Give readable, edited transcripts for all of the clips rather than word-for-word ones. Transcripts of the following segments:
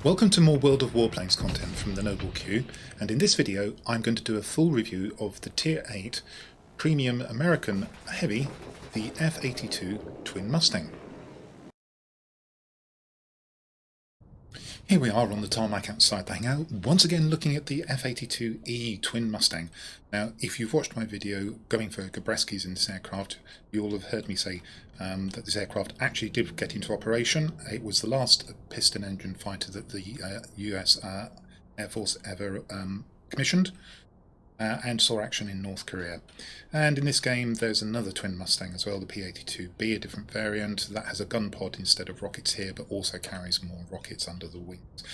Welcome to more World of Warplanes content from the Noble Queue, and in this video I'm going to do a full review of the Tier 8 Premium American Heavy, the F-82 Twin Mustang. Here we are on the tarmac outside the hangar, once again looking at the F-82E Twin Mustang. Now, if you've watched my video going for Gabreskis in this aircraft, you'll have heard me say that this aircraft actually did get into operation. It was the last piston engine fighter that the US Air Force ever commissioned. And saw action in North Korea. And in this game there's another Twin Mustang as well, the P-82B, a different variant that has a gun pod instead of rockets here, but also carries more rockets under the wings.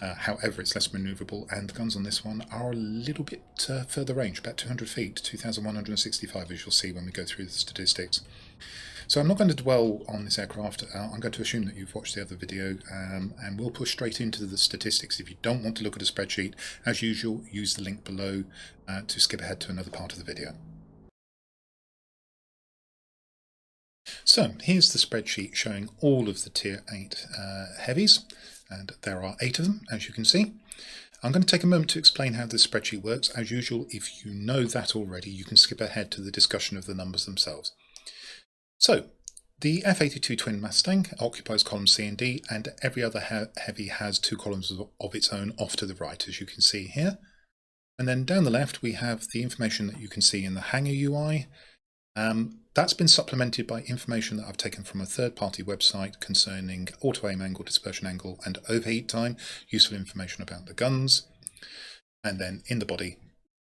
However, it's less manoeuvrable, and the guns on this one are a little bit further range, about 200 feet, 2,165 as you'll see when we go through the statistics. So I'm not going to dwell on this aircraft. I'm going to assume that you've watched the other video, and we'll push straight into the statistics. If you don't want to look at a spreadsheet, as usual, use the link below to skip ahead to another part of the video. So here's the spreadsheet showing all of the Tier 8 heavies, and there are 8 of them, as you can see. I'm going to take a moment to explain how this spreadsheet works. As usual, if you know that already, you can skip ahead to the discussion of the numbers themselves. So, the F-82 Twin Mustang occupies columns C and D, and every other heavy has 2 columns of its own off to the right, as you can see here. And then down the left we have the information that you can see in the hangar UI. That's been supplemented by information that I've taken from a third-party website concerning auto-aim angle, dispersion angle, and overheat time, useful information about the guns. And then in the body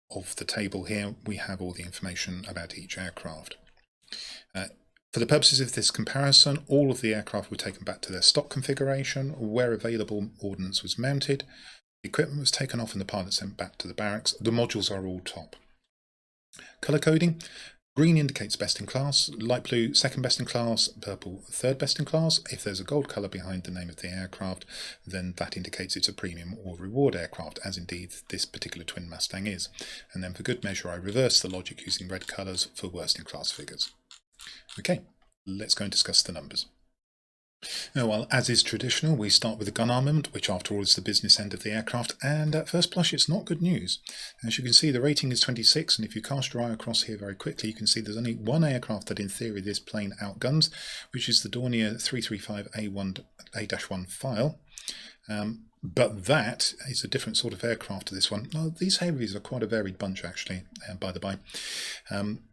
of the table here we have all the information about each aircraft. For the purposes of this comparison, all of the aircraft were taken back to their stock configuration. Where available, ordnance was mounted, the equipment was taken off and the pilot sent back to the barracks. The modules are all top. Colour coding: green indicates best in class, light blue second best in class, purple third best in class. If there's a gold colour behind the name of the aircraft, then that indicates it's a premium or reward aircraft, as indeed this particular Twin Mustang is. And then for good measure I reverse the logic using red colours for worst in class figures. Okay, let's go and discuss the numbers. Now, well, as is traditional, we start with the gun armament, which after all is the business end of the aircraft, and at first blush it's not good news. As you can see, the rating is 26, and if you cast your eye across here very quickly, you can see there's only one aircraft that in theory this plane outguns, which is the Dornier 335A1 file. But that is a different sort of aircraft to this one. Well, these heavies are quite a varied bunch actually, by the by,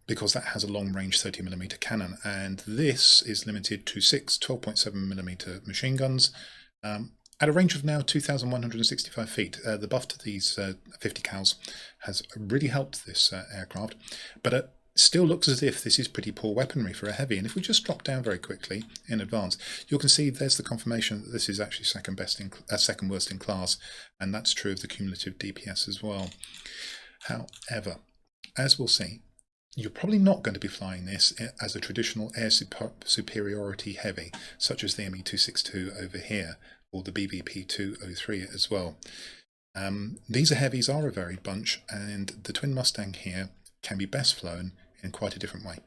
because that has a long-range 30mm cannon, and this is limited to 6 12.7mm machine guns at a range of now 2,165 feet. The buff to these 50 cals has really helped this aircraft, but still looks as if this is pretty poor weaponry for a heavy. And if we just drop down very quickly in advance, you can see there's the confirmation that this is actually second worst in class, and that's true of the cumulative DPS as well. However, as we'll see, you're probably not going to be flying this as a traditional air superiority heavy, such as the ME-262 over here, or the BVP-203 as well. These heavies are a varied bunch, and the Twin Mustang here can be best flown in quite a different way.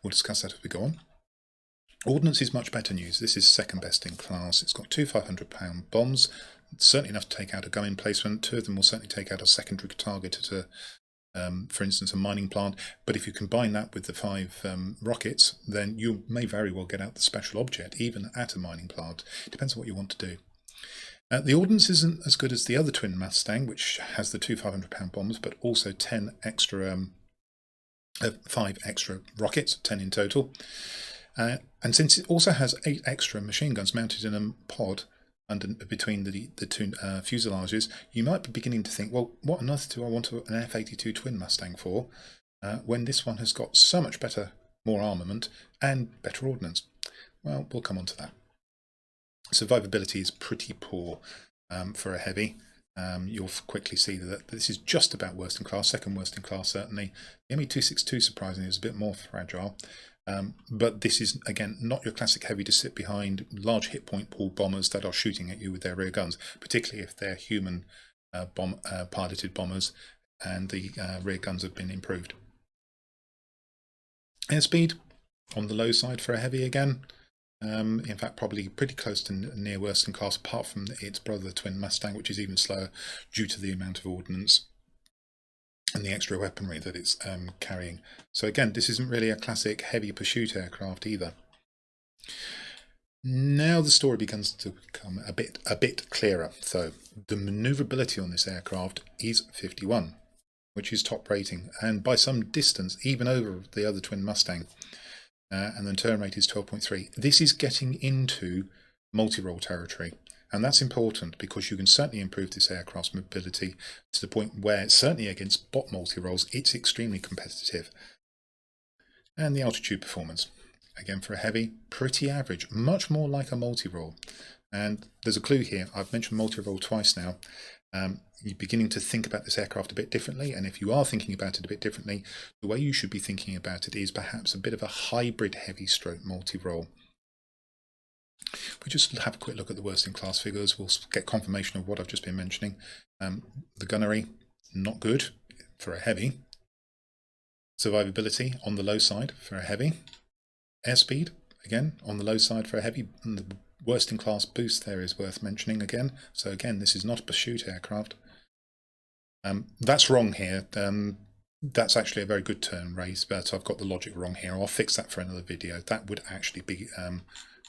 We'll discuss that as we go on. Ordnance is much better news. This is second best in class. It's got 2 500-pound bombs, certainly enough to take out a gun emplacement. 2 of them will certainly take out a secondary target at a, for instance, a mining plant. But if you combine that with the 5 rockets, then you may very well get out the special object, even at a mining plant. It depends on what you want to do. The ordnance isn't as good as the other Twin Mustang, which has the 2 500-pound bombs, but also 5 extra rockets, 10 in total. And since it also has 8 extra machine guns mounted in a pod between the 2 fuselages, you might be beginning to think, well, what on earth do I want an F-82 Twin Mustang for, when this one has got so much better, more armament, and better ordnance? Well, we'll come on to that. Survivability is pretty poor for a heavy. You'll quickly see that this is just about worst in class, second worst in class certainly. The ME-262 surprisingly is a bit more fragile, but this is again not your classic heavy to sit behind large hit point pool bombers that are shooting at you with their rear guns, particularly if they're human piloted bombers and the rear guns have been improved. Airspeed on the low side for a heavy again. In fact, probably pretty close to near worst in class, apart from its brother, the Twin Mustang, which is even slower due to the amount of ordnance and the extra weaponry that it's carrying. So again, this isn't really a classic heavy pursuit aircraft either. Now the story begins to become a bit clearer. So the maneuverability on this aircraft is 51, which is top rating, and by some distance even over the other Twin Mustang. And the turn rate is 12.3. This is getting into multi-role territory, and that's important because you can certainly improve this aircraft's mobility to the point where, certainly against bot multi-roles, it's extremely competitive. And the altitude performance, again for a heavy, pretty average, much more like a multi-role. And there's a clue here. I've mentioned multi-role twice now. You're beginning to think about this aircraft a bit differently, and if you are thinking about it a bit differently, the way you should be thinking about it is perhaps a bit of a hybrid heavy stroke multi-role. We just have a quick look at the worst in class figures. We'll get confirmation of what I've just been mentioning. The gunnery, not good for a heavy. Survivability on the low side for a heavy. Airspeed, again, on the low side for a heavy. And the worst in class boost there is worth mentioning again. So again, this is not a pursuit aircraft. That's wrong here. That's actually a very good turn rate, but I've got the logic wrong here. I'll fix that for another video. That would actually be,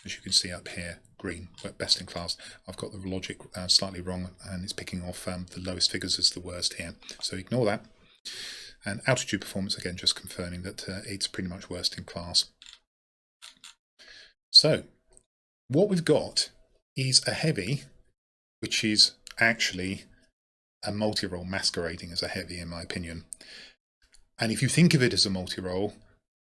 as you can see up here, green, best in class. I've got the logic slightly wrong, and it's picking off the lowest figures as the worst here. So ignore that. And altitude performance, again, just confirming that it's pretty much worst in class. So what we've got is a heavy, which is actually a multi-role masquerading as a heavy, in my opinion. And if you think of it as a multi-role,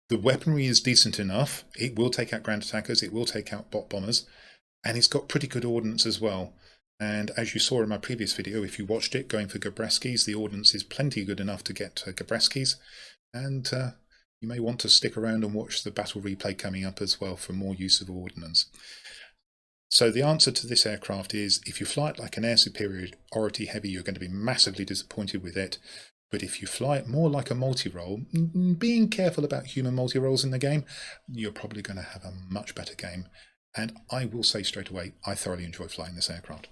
the weaponry is decent enough. It will take out ground attackers, it will take out bot bombers, and it's got pretty good ordnance as well. And as you saw in my previous video, if you watched it, going for Gabreskis, the ordnance is plenty good enough to get Gabreskis. And you may want to stick around and watch the battle replay coming up as well for more use of ordnance. So the answer to this aircraft is, if you fly it like an air superiority heavy, you're going to be massively disappointed with it. But if you fly it more like a multi-role, being careful about human multi-roles in the game, you're probably going to have a much better game. And I will say straight away, I thoroughly enjoy flying this aircraft.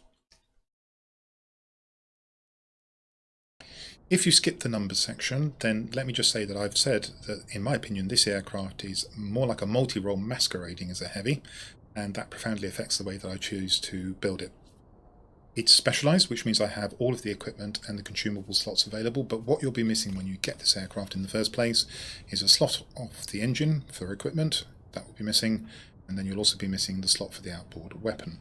If you skip the numbers section, then let me just say that I've said that, in my opinion, this aircraft is more like a multi-role masquerading as a heavy, and that profoundly affects the way that I choose to build it. It's specialised, which means I have all of the equipment and the consumable slots available, but what you'll be missing when you get this aircraft in the first place is a slot off the engine for equipment. That will be missing, and then you'll also be missing the slot for the outboard weapon.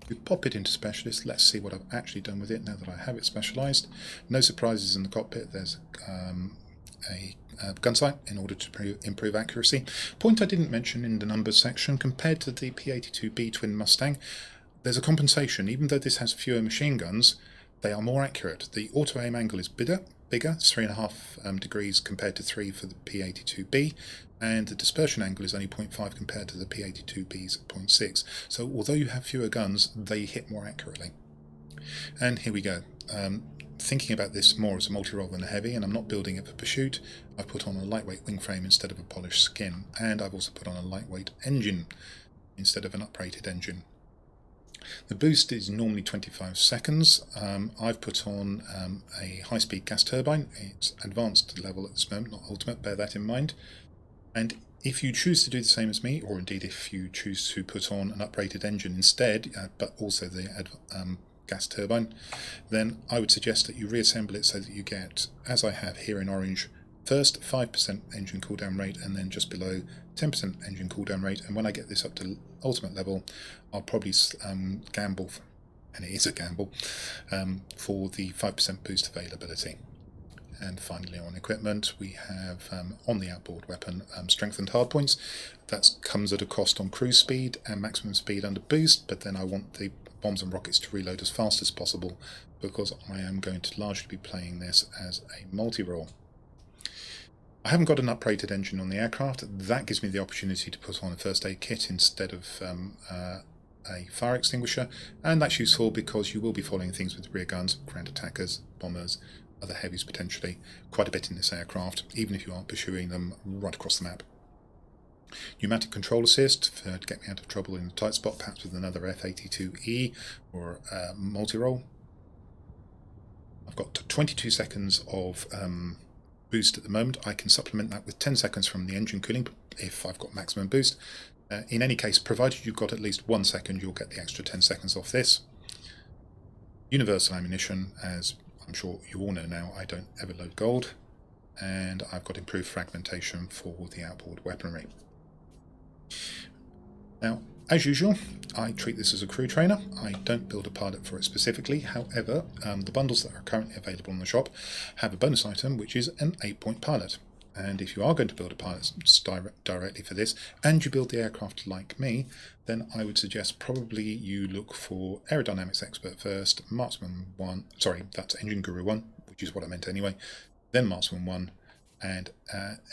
We pop it into Specialist. Let's see what I've actually done with it now that I have it specialised. No surprises in the cockpit. There's a gun sight in order to improve accuracy. Point I didn't mention in the numbers section, compared to the F-82E Twin Mustang, there's a compensation. Even though this has fewer machine guns, they are more accurate. The auto aim angle is bigger, it's 3.5 degrees compared to 3 for the F-82B, and the dispersion angle is only 0.5 compared to the F-82B's 0.6. So although you have fewer guns, they hit more accurately. And here we go. Thinking about this more as a multi-role than a heavy, and I'm not building it for pursuit, I've put on a lightweight wing frame instead of a polished skin, and I've also put on a lightweight engine instead of an uprated engine. The boost is normally 25 seconds. I've put on a high-speed gas turbine. It's advanced level at this moment, not ultimate, bear that in mind. And if you choose to do the same as me, or indeed if you choose to put on an uprated engine instead, but also the gas turbine, then I would suggest that you reassemble it so that you get, as I have here in orange, first 5% engine cooldown rate, and then just below 10% engine cooldown rate. And when I get this up to ultimate level, I'll probably gamble, and it is a gamble, for the 5% boost availability. And finally, on equipment, we have on the outboard weapon strengthened hardpoints. That comes at a cost on cruise speed and maximum speed under boost, but then I want the bombs and rockets to reload as fast as possible because I am going to largely be playing this as a multi-role. I haven't got an uprated engine on the aircraft. That gives me the opportunity to put on a first aid kit instead of a fire extinguisher, and that's useful because you will be following things with rear guns, ground attackers, bombers, other heavies potentially, quite a bit in this aircraft, even if you aren't pursuing them right across the map. Pneumatic control assist to get me out of trouble in a tight spot, perhaps with another F-82E or multi-roll. I've got 22 seconds of boost at the moment. I can supplement that with 10 seconds from the engine cooling if I've got maximum boost. In any case, provided you've got at least 1 second, you'll get the extra 10 seconds off this. Universal ammunition, as I'm sure you all know now, I don't ever load gold. And I've got improved fragmentation for the outboard weaponry. Now, as usual, I treat this as a crew trainer. I don't build a pilot for it specifically. However, the bundles that are currently available in the shop have a bonus item, which is an 8-point pilot. And if you are going to build a pilot directly for this, and you build the aircraft like me, then I would suggest probably you look for Aerodynamics Expert first, Marksman 1, sorry, that's Engine Guru 1, which is what I meant anyway, then Marksman 1, and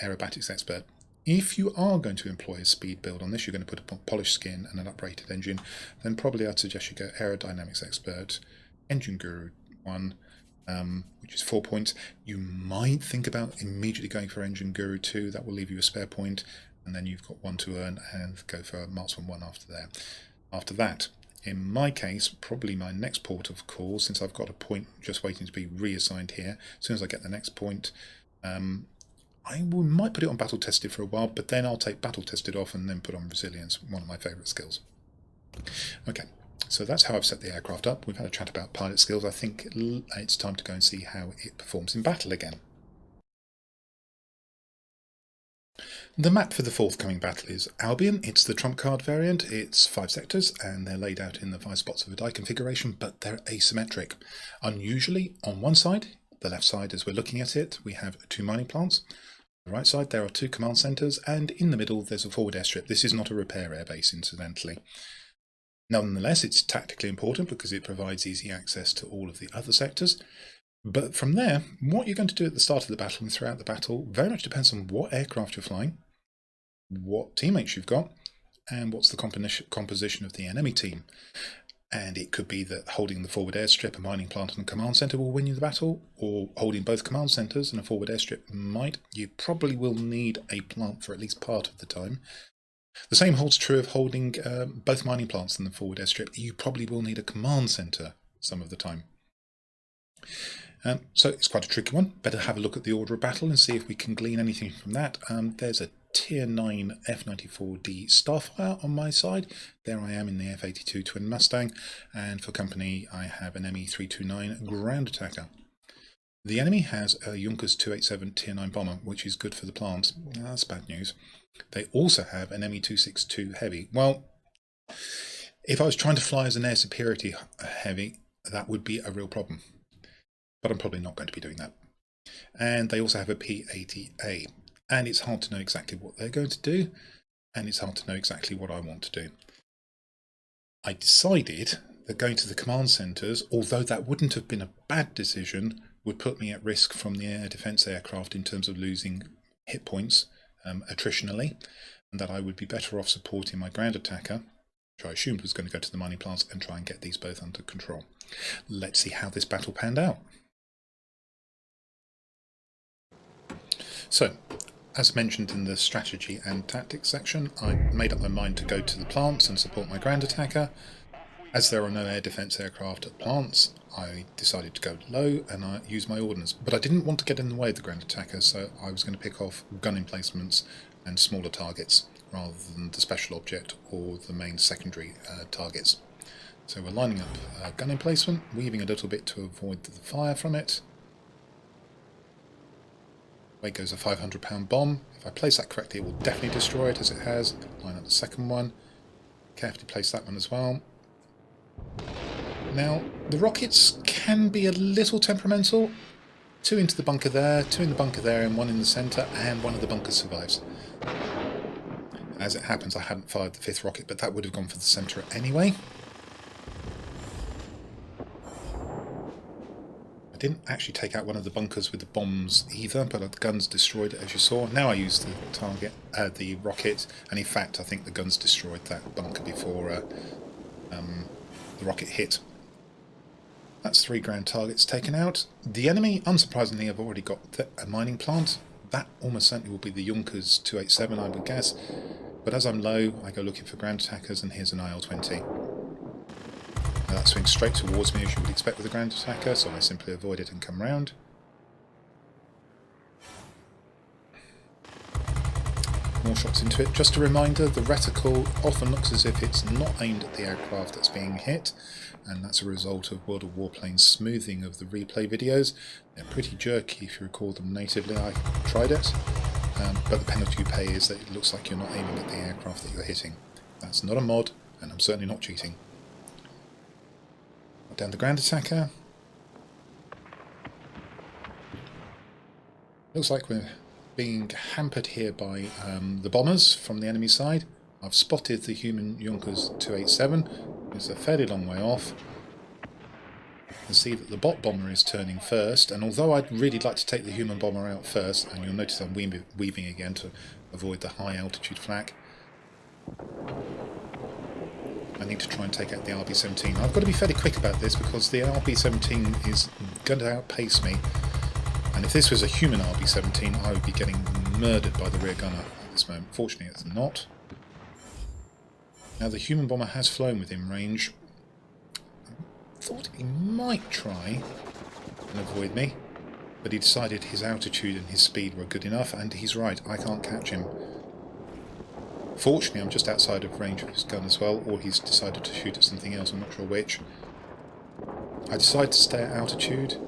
Aerobatics Expert. If you are going to employ a speed build on this, you're going to put a polished skin and an uprated engine, then probably I'd suggest you go Aerodynamics Expert, Engine Guru 1, which is 4 points. You might think about immediately going for Engine Guru 2, that will leave you a spare point, and then you've got 1 to earn, and go for Marksman 1 after that. In my case, probably my next port of call, since I've got a point just waiting to be reassigned here, as soon as I get the next point, might put it on Battle Tested for a while, but then I'll take Battle Tested off and then put on Resilience, one of my favourite skills. Okay, so that's how I've set the aircraft up. We've had a chat about pilot skills. I think it's time to go and see how it performs in battle again. The map for the forthcoming battle is Albion. It's the trump card variant. It's 5 sectors and they're laid out in the 5 spots of a die configuration, but they're asymmetric. Unusually, on one side, the left side as we're looking at it, we have 2 mining plants. On the right side there are 2 command centres, and in the middle there's a forward airstrip. This is not a repair airbase, incidentally. Nonetheless, it's tactically important because it provides easy access to all of the other sectors. But from there, what you're going to do at the start of the battle and throughout the battle very much depends on what aircraft you're flying, what teammates you've got, and what's the composition of the enemy team. And it could be that holding the forward airstrip, a mining plant and a command centre will win you the battle, or holding both command centres and a forward airstrip might. You probably will need a plant for at least part of the time. The same holds true of holding both mining plants and the forward airstrip. You probably will need a command centre some of the time. So it's quite a tricky one. Better have a look at the order of battle and see if we can glean anything from that. There's a Tier 9 F-94D Starfire on my side. There I am in the F-82 Twin Mustang, and for company I have an ME-329 ground attacker. The enemy has a Junkers 287 Tier 9 bomber, which is good for the plants. That's bad news. They also have an ME-262 heavy. Well, if I was trying to fly as an air superiority heavy, that would be a real problem. But I'm probably not going to be doing that. And they also have a P-80A. And it's hard to know exactly what they're going to do, and it's hard to know exactly what I want to do. I decided that going to the command centres, although that wouldn't have been a bad decision, would put me at risk from the air defence aircraft in terms of losing hit points attritionally, and that I would be better off supporting my ground attacker, which I assumed was going to go to the mining plants, and try and get these both under control. Let's see how this battle panned out. So, as mentioned in the strategy and tactics section, I made up my mind to go to the plants and support my ground attacker. As there are no air defence aircraft at plants, I decided to go low and I used my ordnance. But I didn't want to get in the way of the ground attacker, so I was going to pick off gun emplacements and smaller targets rather than the special object or the main secondary targets. So we're lining up gun emplacement, weaving a little bit to avoid the fire from it. Away goes a 500-pound bomb. If I place that correctly, it will definitely destroy it, as it has. Line up the second one. Carefully place that one as well. Now, the rockets can be a little temperamental. 2 into the bunker there, 2 in the bunker there, and 1 in the centre, and 1 of the bunkers survives. As it happens, I hadn't fired the 5th rocket, but that would have gone for the centre anyway. Didn't actually take out one of the bunkers with the bombs either, but the guns destroyed it, as you saw. Now I used the rocket, and in fact I think the guns destroyed that bunker before the rocket hit. That's 3 ground targets taken out. The enemy, unsurprisingly, have already got a mining plant. That almost certainly will be the Junkers 287, I would guess. But as I'm low, I go looking for ground attackers, and here's an IL-20. Now that swings straight towards me as you would expect with a ground attacker, so I simply avoid it and come round. More shots into it. Just a reminder, the reticle often looks as if it's not aimed at the aircraft that's being hit, and that's a result of World of Warplanes smoothing of the replay videos. They're pretty jerky if you record them natively. I tried it, but the penalty you pay is that it looks like you're not aiming at the aircraft that you're hitting. That's not a mod, and I'm certainly not cheating. Got down the ground attacker. Looks like we're being hampered here by the bombers from the enemy side. I've spotted the human Junkers 287. It's a fairly long way off. You can see that the bot bomber is turning first, and although I'd really like to take the human bomber out first, and you'll notice I'm weaving again to avoid the high altitude flak, I need to try and take out the RB-17. I've got to be fairly quick about this because the RB-17 is going to outpace me. And if this was a human RB-17, I would be getting murdered by the rear gunner at this moment. Fortunately, it's not. Now, the human bomber has flown within range. I thought he might try and avoid me, but he decided his altitude and his speed were good enough, and he's right, I can't catch him. Fortunately, I'm just outside of range of his gun as well, or he's decided to shoot at something else, I'm not sure which. I decided to stay at altitude.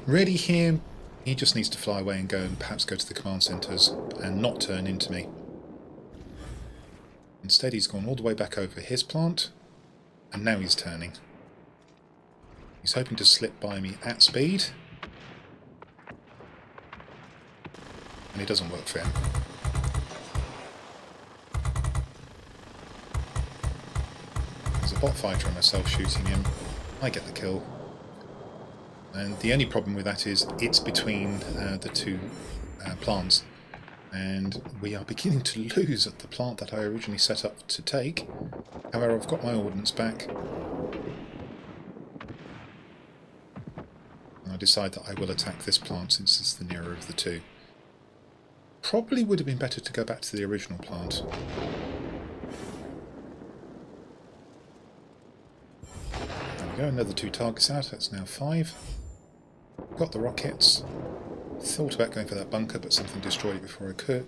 Really here, he just needs to fly away and go and perhaps go to the command centres and not turn into me. Instead he's gone all the way back over his plant, and now he's turning. He's hoping to slip by me at speed, and it doesn't work for him. There's a bot fighter and myself shooting him. I get the kill. And the only problem with that is it's between the two plants, and we are beginning to lose at the plant that I originally set up to take. However, I've got my ordnance back, and I decide that I will attack this plant since it's the nearer of the two. Probably would have been better to go back to the original plant. There we go, another 2 targets out, that's now 5. Got the rockets. Thought about going for that bunker, but something destroyed it before I could.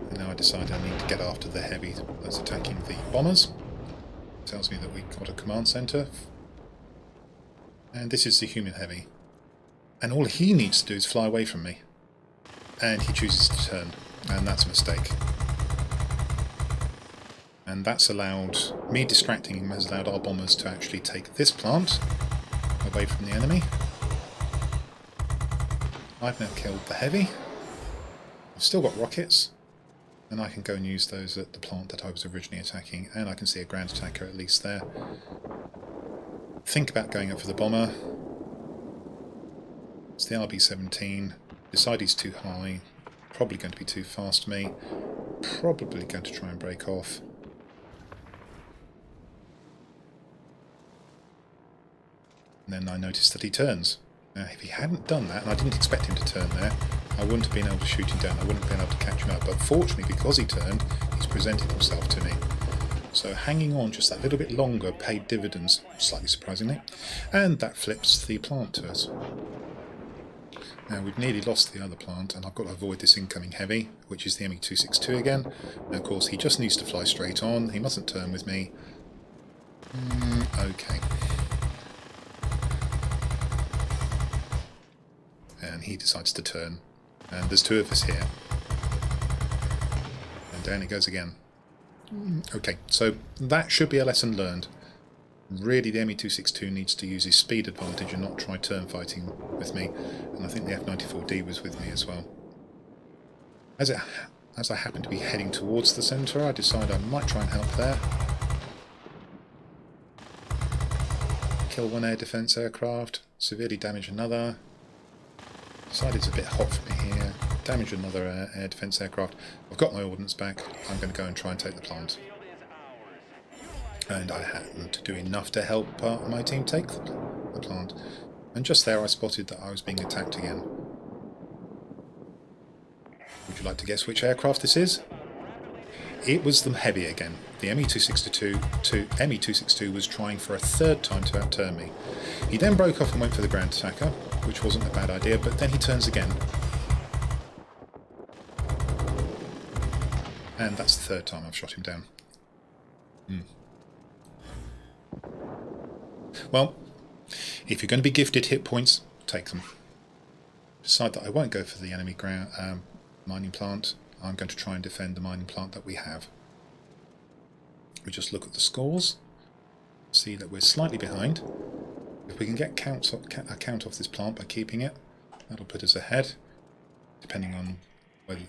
And now I decide I need to get after the heavy that's attacking the bombers. Tells me that we got a command centre. And this is the human heavy. And all he needs to do is fly away from me. And he chooses to turn. And that's a mistake. And that's allowed, me distracting him has allowed our bombers to actually take this plant away from the enemy. I've now killed the heavy. I've still got rockets, and I can go and use those at the plant that I was originally attacking, and I can see a ground attacker at least there. Think about going up for the bomber. It's the RB-17. Decide he's too high. Probably going to be too fast for me. Probably going to try and break off. And then I noticed that he turns. Now, if he hadn't done that, and I didn't expect him to turn there, I wouldn't have been able to shoot him down. I wouldn't have been able to catch him out. But fortunately, because he turned, he's presented himself to me. So hanging on just that little bit longer paid dividends, slightly surprisingly. And that flips the plant to us. Now, we've nearly lost the other plant, and I've got to avoid this incoming heavy, which is the ME-262 again. And of course, he just needs to fly straight on. He mustn't turn with me. Okay. And he decides to turn, and there's 2 of us here, and down it goes again. Okay, so that should be a lesson learned. Really, the ME-262 needs to use his speed advantage and not try turn fighting with me, and I think the F-94D was with me as well. As I happen to be heading towards the centre, I decide I might try and help there. Kill 1 air defence aircraft, severely damage another. Decide it's a bit hot for me here. Damage another air defence aircraft. I've got my ordnance back. I'm going to go and try and take the plant. And I happened to do enough to help part of my team take the plant. And just there I spotted that I was being attacked again. Would you like to guess which aircraft this is? It was the heavy again. The ME-262 was trying for a third time to outturn me. He then broke off and went for the ground attacker, which wasn't a bad idea, but then he turns again. And that's the third time I've shot him down. Well, if you're going to be gifted hit points, take them. Decide that I won't go for the enemy mining plant. I'm going to try and defend the mining plant that we have. We just look at the scores, see that we're slightly behind. If we can get a count off this plant by keeping it, that'll put us ahead, depending on where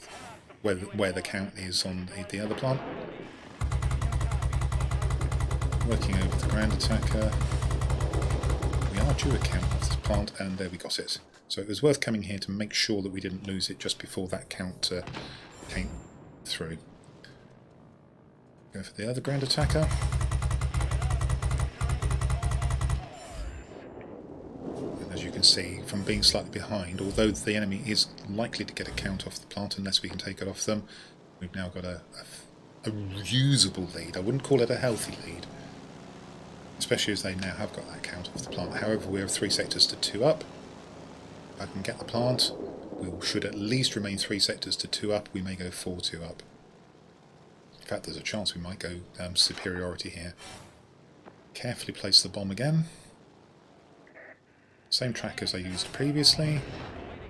the count is on the other plant. Working over the ground attacker. We are due a count off this plant, and there we got it. So it was worth coming here to make sure that we didn't lose it just before that count came through. Go for the other ground attacker. And as you can see, from being slightly behind, although the enemy is likely to get a count off the plant unless we can take it off them, we've now got a usable lead. I wouldn't call it a healthy lead, especially as they now have got that count off the plant. However, we have 3 sectors to 2 up. If I can get the plant, we should at least remain 3 sectors to 2 up. We may go 4-2 up. In fact, there's a chance we might go superiority here. Carefully place the bomb again. Same track as I used previously.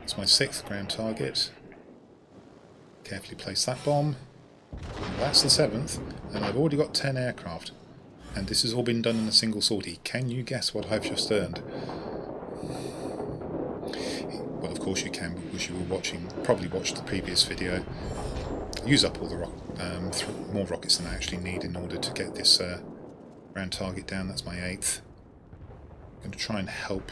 It's my 6th ground target. Carefully place that bomb. That's the 7th, and I've already got 10 aircraft. And this has all been done in a single sortie. Can you guess what I've just earned? Well, of course you can, because you were probably watched the previous video. Use up all the more rockets than I actually need in order to get this ground target down. That's my 8th. I'm going to try and help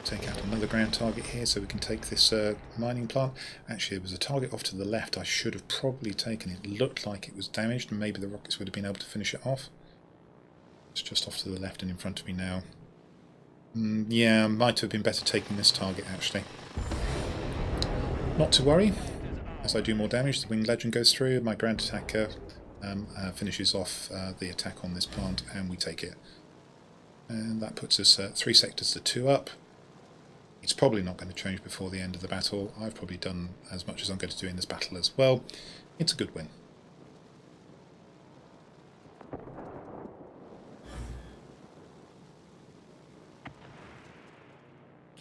take out another ground target here so we can take this mining plant. Actually, there was a target off to the left I should have probably taken. It looked like it was damaged and maybe the rockets would have been able to finish it off. It's just off to the left and in front of me now. Yeah, might have been better taking this target actually. Not to worry. As I do more damage, the winged legend goes through, my ground attacker finishes off the attack on this plant and we take it. And that puts us 3 sectors to 2 up. It's probably not going to change before the end of the battle. I've probably done as much as I'm going to do in this battle as well. It's a good win.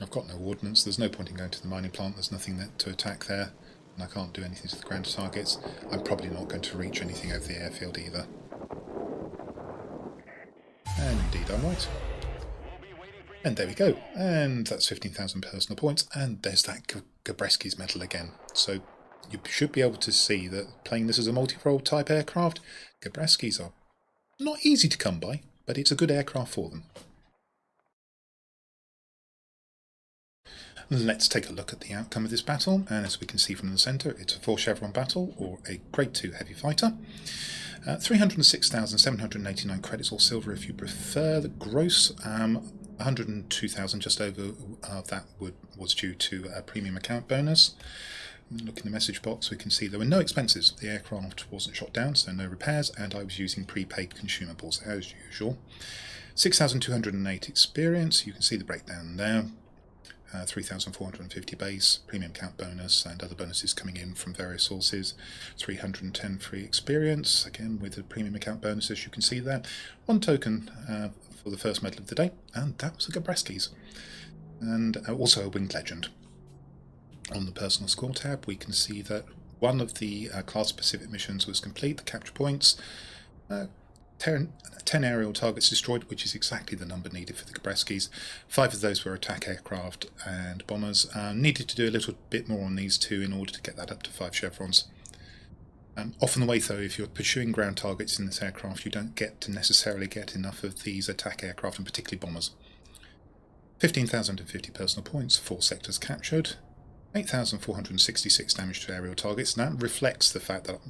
I've got no ordnance, there's no point in going to the mining plant, there's nothing to attack there, and I can't do anything to the ground targets. I'm probably not going to reach anything over the airfield either. And indeed I'm right. And there we go, and that's 15,000 personal points, and there's that Gabreski's medal again. So you should be able to see that playing this as a multi-role type aircraft, Gabreski's are not easy to come by, but it's a good aircraft for them. Let's take a look at the outcome of this battle, and as we can see from the centre, it's a 4 chevron battle, or a Grade 2 heavy fighter. 306,789 credits, or silver if you prefer. The gross, 102,000, just over that was due to a premium account bonus. Look in the message box, we can see there were no expenses. The aircraft wasn't shot down, so no repairs, and I was using prepaid consumables as usual. 6,208 experience, you can see the breakdown there. 3,450 base, premium count bonus, and other bonuses coming in from various sources. 310 free experience, again with the premium account bonus, as you can see there. 1 token for the first medal of the day, and that was a Gabreski's. And also a winged legend. On the personal score tab, we can see that one of the class-specific missions was complete, the capture points. 10 aerial targets destroyed, which is exactly the number needed for the Gabreski's. 5 of those were attack aircraft and bombers. Needed to do a little bit more on these 2 in order to get that up to 5 chevrons. Often the way though, if you're pursuing ground targets in this aircraft, you don't necessarily get enough of these attack aircraft, and particularly bombers. 15,050 personal points, 4 sectors captured. 8,466 damage to aerial targets, and that reflects the fact that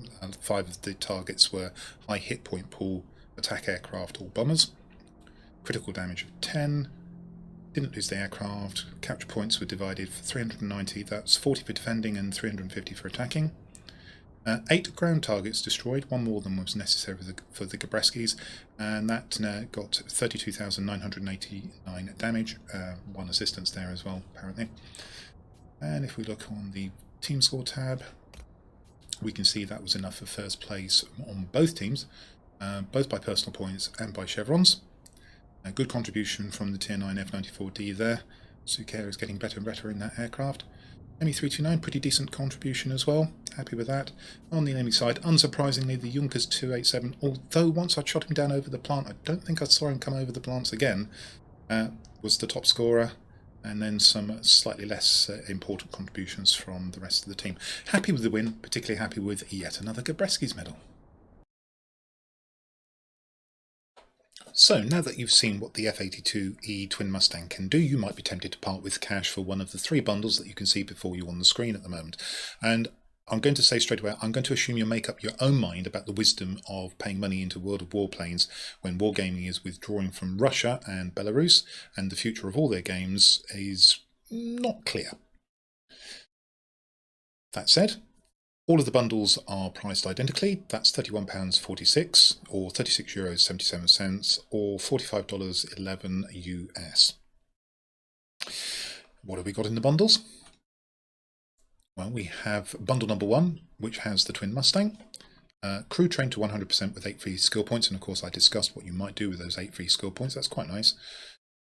5 of the targets were high hit point pool attack aircraft or bombers. Critical damage of 10. Didn't lose the aircraft. Capture points were divided for 390. That's 40 for defending and 350 for attacking. 8 ground targets destroyed, one more than was necessary for the Gabreskis, and that got 32,989 damage. One assistance there as well, apparently. And if we look on the team score tab, we can see that was enough for first place on both teams, both by personal points and by chevrons. A good contribution from the Tier 9 F-94D there. Suker is getting better and better in that aircraft. Me-329, pretty decent contribution as well. Happy with that. On the enemy side, unsurprisingly, the Junkers 287, although once I shot him down over the plant, I don't think I saw him come over the plants again, was the top scorer. And then some slightly less important contributions from the rest of the team. Happy with the win, particularly happy with yet another Gabreskis medal. So, now that you've seen what the F-82E Twin Mustang can do, you might be tempted to part with cash for one of the 3 bundles that you can see before you on the screen at the moment. And I'm going to say straight away, I'm going to assume you make up your own mind about the wisdom of paying money into World of Warplanes when wargaming is withdrawing from Russia and Belarus, and the future of all their games is not clear. That said, all of the bundles are priced identically. That's £31.46 or €36.77 or $45.11 US. What have we got in the bundles? Well, we have bundle number 1, which has the Twin Mustang. Crew trained to 100% with 8 free skill points, and of course I discussed what you might do with those 8 free skill points. That's quite nice.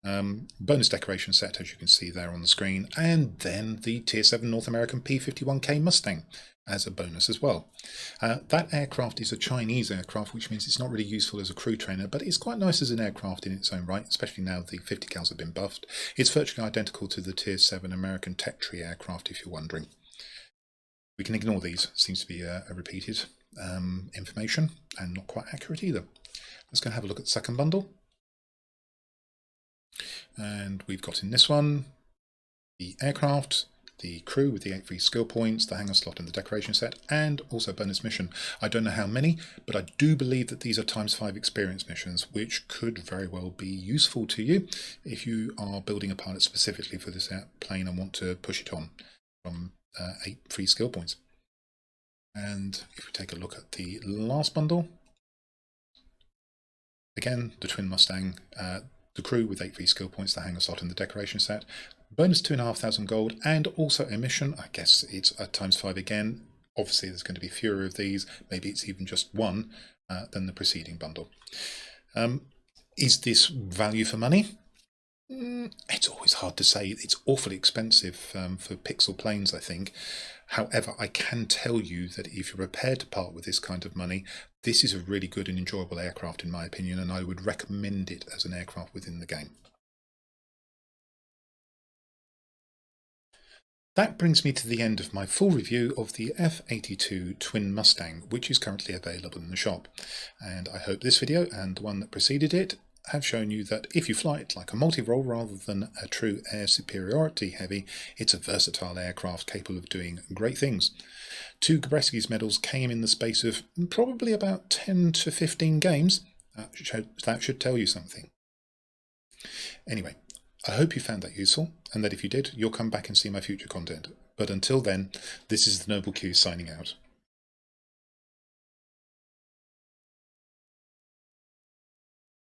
Bonus decoration set, as you can see there on the screen, and then the Tier 7 North American P-51K Mustang as a bonus as well. That aircraft is a Chinese aircraft, which means it's not really useful as a crew trainer, but it's quite nice as an aircraft in its own right, especially now the 50 cals have been buffed. It's virtually identical to the Tier 7 American Tech Tree aircraft, if you're wondering. We can ignore these, seems to be a repeated information, and not quite accurate either. Let's go and have a look at the second bundle. And we've got in this one the aircraft, the crew with the 8 free skill points, the hangar slot and the decoration set, and also bonus mission. I don't know how many, but I do believe that these are ×5 experience missions, which could very well be useful to you if you are building a pilot specifically for this plane and want to push it on from 8 free skill points. And if we take a look at the last bundle, again, the Twin Mustang, the crew with 8 free skill points, the hangar slot and the decoration set, bonus 2,500 gold, and also a mission. I guess it's a ×5 again. Obviously there's going to be fewer of these, maybe it's even just one than the preceding bundle. Is this value for money? It's always hard to say. It's awfully expensive for pixel planes, I think. However, I can tell you that if you're prepared to part with this kind of money, this is a really good and enjoyable aircraft in my opinion, and I would recommend it as an aircraft within the game. That brings me to the end of my full review of the F-82 Twin Mustang, which is currently available in the shop. And I hope this video and the one that preceded it have shown you that if you fly it like a multi-role rather than a true air superiority heavy, it's a versatile aircraft capable of doing great things. 2 Gabreskis medals came in the space of probably about 10 to 15 games. That should tell you something. Anyway, I hope you found that useful, and that if you did, you'll come back and see my future content. But until then, this is the Noble Q signing out.